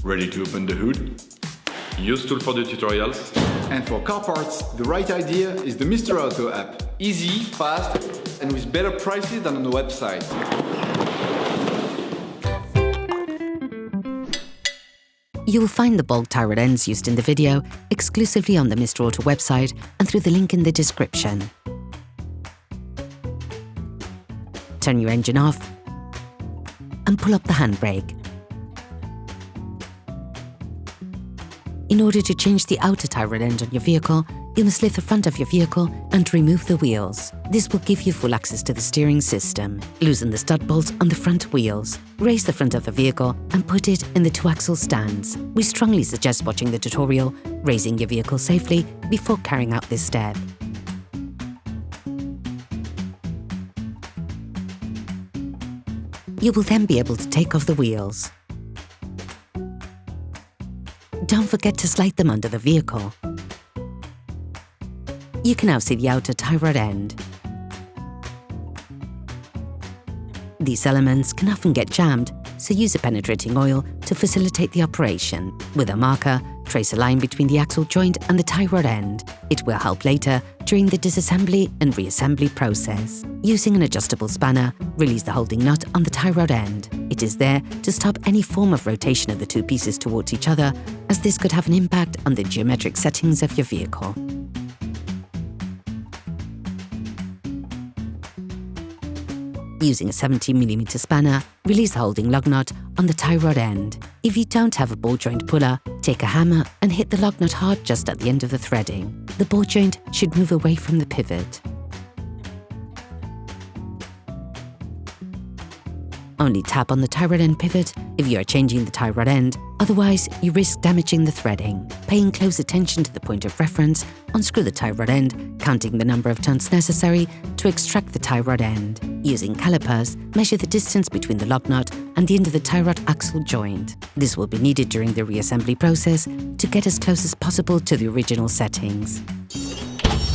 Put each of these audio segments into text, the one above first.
Ready to open the hood? UseTool for the tutorials. And for car parts, the right idea is the Mr. Auto app. Easy, fast, and with better prices than on the website. You will find the bulk tyre ends used in the video exclusively on the Mr. Auto website and through the link in the description. Turn your engine off and pull up the handbrake. In order to change the outer tyre end on your vehicle, you must lift the front of your vehicle and remove the wheels. This will give you full access to the steering system. Loosen the stud bolts on the front wheels. Raise the front of the vehicle and put it in the 2-axle stands. We strongly suggest watching the tutorial, raising your vehicle safely before carrying out this step. You will then be able to take off the wheels. Don't forget to slide them under the vehicle. You can now see the outer tie rod end. These elements can often get jammed, so use a penetrating oil to facilitate the operation. With a marker, trace a line between the axle joint and the tie rod end. It will help later during the disassembly and reassembly process. Using an adjustable spanner, release the holding nut on the tie rod end. It is there to stop any form of rotation of the two pieces towards each other, as this could have an impact on the geometric settings of your vehicle. Using a 17mm spanner, release the holding lug nut on the tie rod end. If you don't have a ball joint puller, take a hammer and hit the lug nut hard just at the end of the threading. The ball joint should move away from the pivot. Only tap on the tie rod end pivot if you are changing the tie rod end, otherwise you risk damaging the threading. Paying close attention to the point of reference, unscrew the tie rod end, counting the number of turns necessary to extract the tie rod end. Using calipers, measure the distance between the lug nut and the end of the tie rod axle joint. This will be needed during the reassembly process to get as close as possible to the original settings.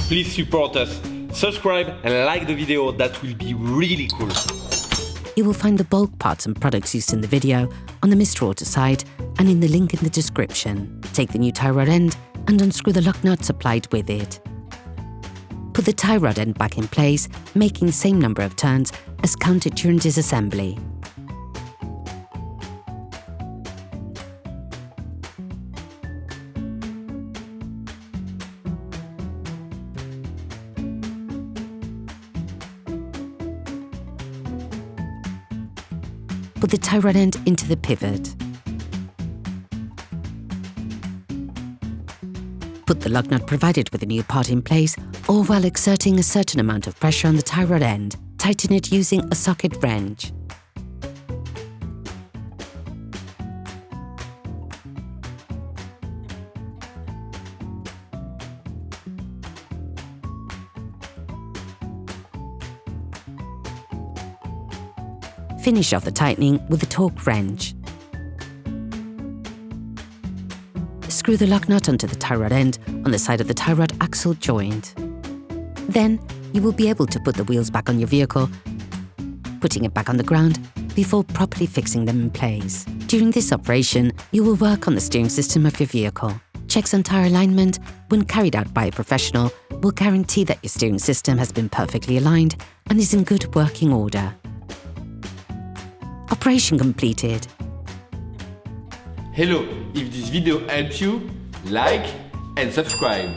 Please support us, subscribe and like the video, that will be really cool. You will find the bulk parts and products used in the video on the Mr. Auto site and in the link in the description. Take the new tie rod end and unscrew the lug nut supplied with it. Put the tie rod end back in place, making the same number of turns as counted during disassembly. Put the tie rod end into the pivot. Put the lug nut provided with the new part in place, all while exerting a certain amount of pressure on the tie rod end. Tighten it using a socket wrench. Finish off the tightening with a torque wrench. Screw the lug nut onto the tie rod end on the side of the tie rod axle joint. Then, you will be able to put the wheels back on your vehicle, putting it back on the ground before properly fixing them in place. During this operation, you will work on the steering system of your vehicle. Checks on tyre alignment, when carried out by a professional, will guarantee that your steering system has been perfectly aligned and is in good working order. Operation completed. Hello, if this video helps you, like and subscribe.